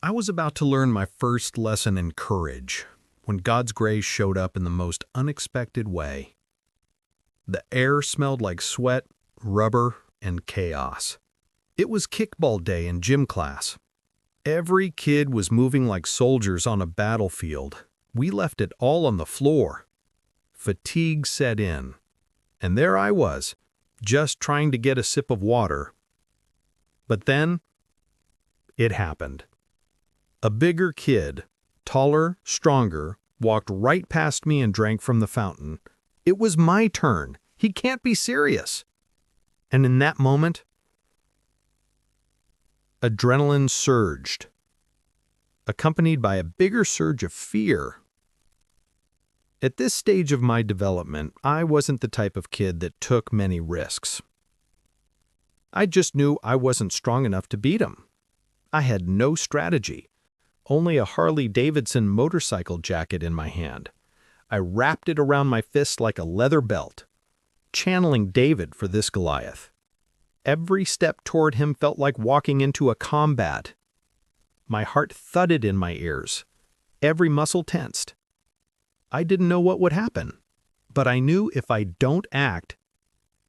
I was about to learn my first lesson in courage when God's grace showed up in the most unexpected way. The air smelled like sweat, rubber, and chaos. It was kickball day in gym class. Every kid was moving like soldiers on a battlefield. We left it all on the floor. Fatigue set in, and there I was, just trying to get a sip of water. But then, it happened. A bigger kid, taller, stronger, walked right past me and drank from the fountain. It was my turn. He can't be serious. And in that moment, adrenaline surged, accompanied by a bigger surge of fear. At this stage of my development, I wasn't the type of kid that took many risks. I just knew I wasn't strong enough to beat him. I had no strategy, only a Harley-Davidson motorcycle jacket in my hand. I wrapped it around my fist like a leather belt, channeling David for this Goliath. Every step toward him felt like walking into a combat. My heart thudded in my ears, every muscle tensed. I didn't know what would happen, but I knew if I don't act,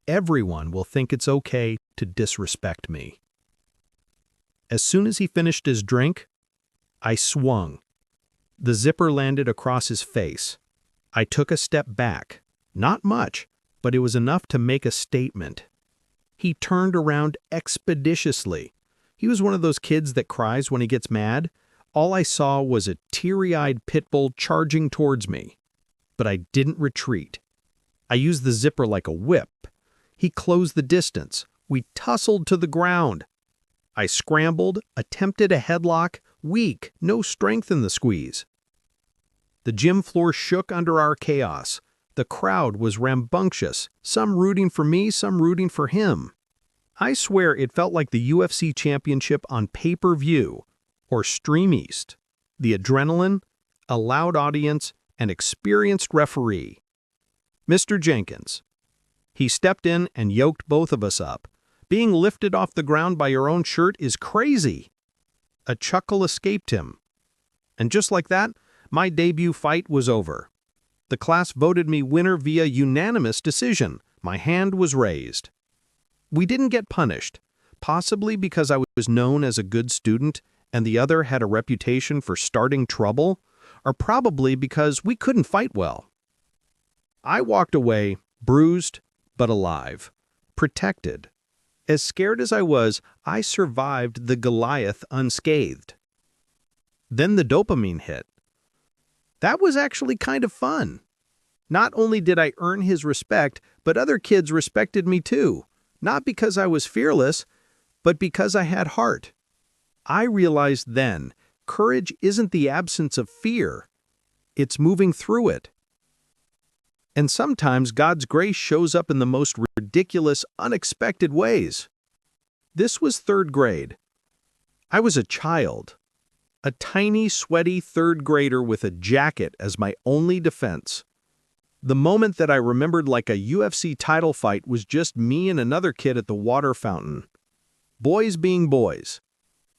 everyone will think it's okay to disrespect me. As soon as he finished his drink, I swung. The zipper landed across his face. I took a step back. Not much, but it was enough to make a statement. He turned around expeditiously. He was one of those kids that cries when he gets mad. All I saw was a teary-eyed pit bull charging towards me. But I didn't retreat. I used the zipper like a whip. He closed the distance. We tussled to the ground. I scrambled, attempted a headlock, weak, no strength in the squeeze. The gym floor shook under our chaos. The crowd was rambunctious, some rooting for me, some rooting for him. I swear it felt like the UFC championship on pay-per-view, or Stream East. The adrenaline, a loud audience, an experienced referee. Mr. Jenkins. He stepped in and yoked both of us up. Being lifted off the ground by your own shirt is crazy. A chuckle escaped him. And just like that, my debut fight was over. The class voted me winner via unanimous decision. My hand was raised. We didn't get punished, possibly because I was known as a good student and the other had a reputation for starting trouble, or probably because we couldn't fight well. I walked away, bruised but alive, protected. As scared as I was, I survived the Goliath unscathed. Then the dopamine hit. That was actually kind of fun. Not only did I earn his respect, but other kids respected me too. Not because I was fearless, but because I had heart. I realized then, courage isn't the absence of fear. It's moving through it. And sometimes God's grace shows up in the most ridiculous, unexpected ways. This was third grade. I was a child. A tiny, sweaty third grader with a jacket as my only defense. The moment that I remembered like a UFC title fight was just me and another kid at the water fountain. Boys being boys.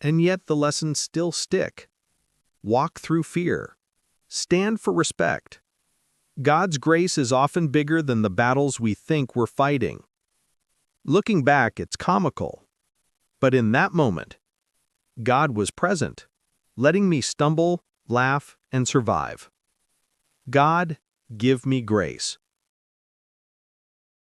And yet the lessons still stick. Walk through fear. Stand for respect. God's grace is often bigger than the battles we think we're fighting. Looking back, it's comical. But in that moment, God was present, letting me stumble, laugh, and survive. God, give me grace.